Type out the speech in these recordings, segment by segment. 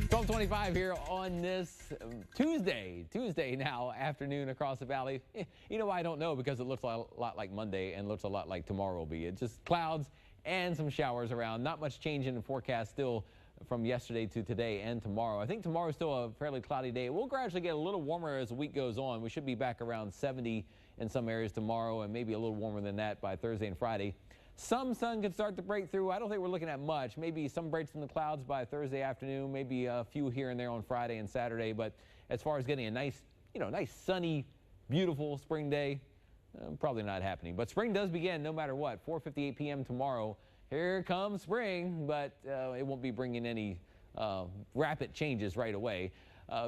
12:25 here on this Tuesday now afternoon across the valley. You know why I don't know? Because it looks a lot like Monday and looks a lot like tomorrow will be. It's just clouds and some showers around. Not much change in the forecast still from yesterday to today and tomorrow. I think tomorrow is still a fairly cloudy day. It will gradually get a little warmer as the week goes on. We should be back around 70 in some areas tomorrow and maybe a little warmer than that by Thursday and Friday. Some sun could start to break through. I don't think we're looking at much. Maybe some breaks in the clouds by Thursday afternoon, maybe a few here and there on Friday and Saturday. But as far as getting a nice sunny, beautiful spring day, probably not happening. But spring does begin no matter what. 4:58 p.m. tomorrow. Here comes spring, but it won't be bringing any rapid changes right away.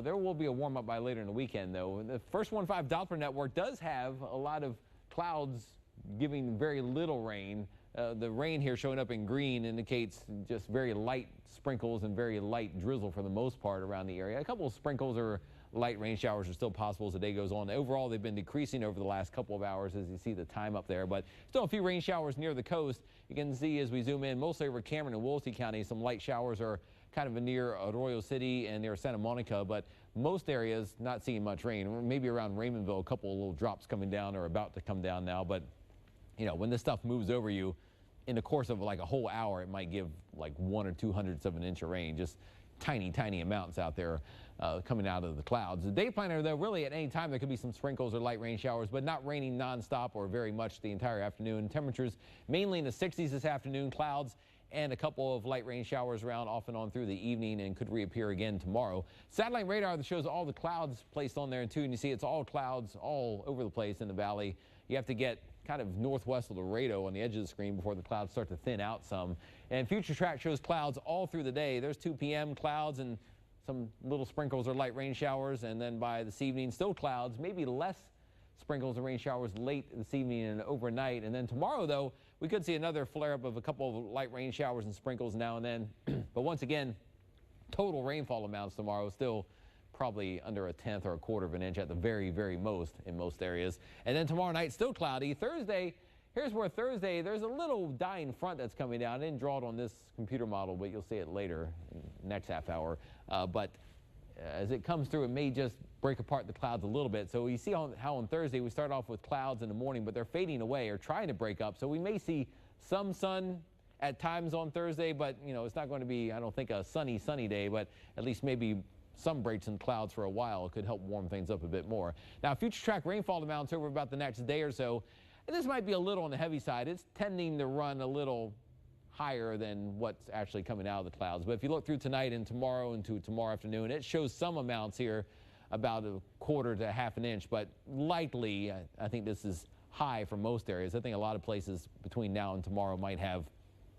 There will be a warm-up by later in the weekend, though. The first 1.5 Doppler network does have a lot of clouds giving very little rain. The rain here showing up in green indicates just very light sprinkles and very light drizzle for the most part around the area. A couple of sprinkles or light rain showers are still possible as the day goes on. Overall, they've been decreasing over the last couple of hours as you see the time up there, but still a few rain showers near the coast. You can see as we zoom in, mostly over Cameron and Wolsey County, some light showers are kind of near Arroyo City and near Santa Monica, but most areas not seeing much rain. Maybe around Raymondville, a couple of little drops coming down or about to come down now, but you know, when this stuff moves over you in the course of like a whole hour, it might give like 1 or 2/100ths of an inch of rain, just tiny amounts out there coming out of the clouds. The day planner, though, really at any time there could be some sprinkles or light rain showers, but not raining nonstop or very much the entire afternoon. Temperatures mainly in the 60s this afternoon, clouds and a couple of light rain showers around off and on through the evening and could reappear again tomorrow. Satellite radar that shows all the clouds placed on there too, and you see it's all clouds all over the place in the valley. You have to get kind of northwest of Laredo on the edge of the screen before the clouds start to thin out some. And Future Track shows clouds all through the day. There's 2 p.m. clouds and some little sprinkles or light rain showers, and then by this evening still clouds, maybe less sprinkles and rain showers late this evening and overnight. And then tomorrow, though, we could see another flare-up of a couple of light rain showers and sprinkles now and then. But once again, total rainfall amounts tomorrow still probably under 1/10 or 1/4 of an inch at the very most in most areas. And then tomorrow night, still cloudy. Thursday, here's where Thursday, there's a little dying front that's coming down. I didn't draw it on this computer model, but you'll see it later, next half hour. But as it comes through, it may just break apart the clouds a little bit. So you see how on Thursday we start off with clouds in the morning, but they're fading away or trying to break up. So we may see some sun at times on Thursday, but you know, it's not going to be, I don't think, a sunny day, but at least maybe some breaks in clouds for a while. It could help warm things up a bit more. Now, Future Track rainfall amounts over about the next day or so, and this might be a little on the heavy side. It's tending to run a little higher than what's actually coming out of the clouds. But if you look through tonight and tomorrow into tomorrow afternoon, it shows some amounts here, about 1/4 to 1/2 an inch, but likely, I think this is high for most areas. I think a lot of places between now and tomorrow might have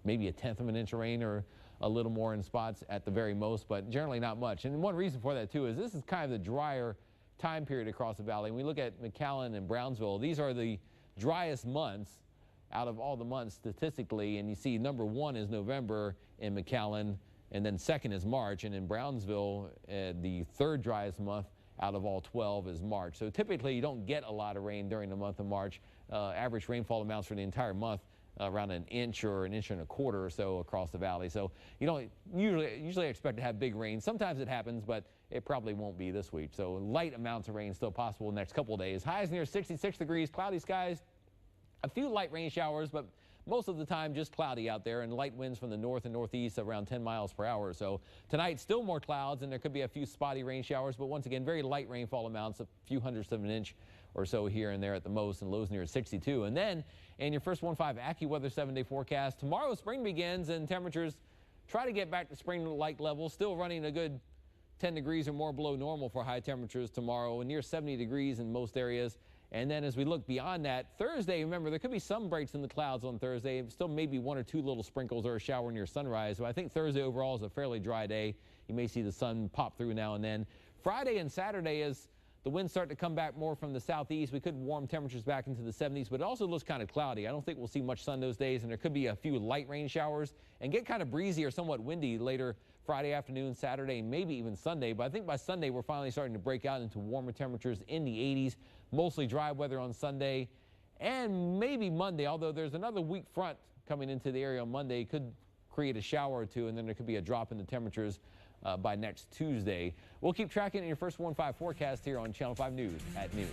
maybe 1/10 of an inch of rain or a little more in spots at the very most, but generally not much. And one reason for that, too, is this is kind of the drier time period across the valley. When we look at McAllen and Brownsville, these are the driest months out of all the months statistically, and you see number 1 is November in McAllen, and then second is March, and in Brownsville, the 3rd driest month out of all 12 is March. So typically you don't get a lot of rain during the month of March. Average rainfall amounts for the entire month around 1 inch or 1.25 inches or so across the valley. So you don't usually expect to have big rain. Sometimes it happens, but it probably won't be this week. So light amounts of rain still possible the next couple of days. Highs near 66 degrees, cloudy skies, a few light rain showers, but most of the time just cloudy out there, and light winds from the north and northeast around 10 miles per hour. So tonight, still more clouds, and there could be a few spotty rain showers, but once again, very light rainfall amounts, a few 100ths of an inch or so here and there at the most, and lows near 62. And then in your first 1.5 AccuWeather 7-day forecast, tomorrow spring begins and temperatures try to get back to spring-like levels, still running a good 10 degrees or more below normal for high temperatures tomorrow, and near 70 degrees in most areas. And then as we look beyond that, Thursday, remember, there could be some breaks in the clouds on Thursday, still maybe 1 or 2 little sprinkles or a shower near sunrise. So I think Thursday overall is a fairly dry day. You may see the sun pop through now and then. Friday and Saturday, as the winds start to come back more from the southeast, we could warm temperatures back into the 70s, but it also looks kind of cloudy. I don't think we'll see much sun those days, and there could be a few light rain showers and get kind of breezy or somewhat windy later Friday afternoon, Saturday, maybe even Sunday. But I think by Sunday, we're finally starting to break out into warmer temperatures in the 80s, mostly dry weather on Sunday and maybe Monday, although there's another weak front coming into the area on Monday. Could create a shower or two, and then there could be a drop in the temperatures by next Tuesday. We'll keep tracking your first 1-5 forecast here on Channel 5 News at noon.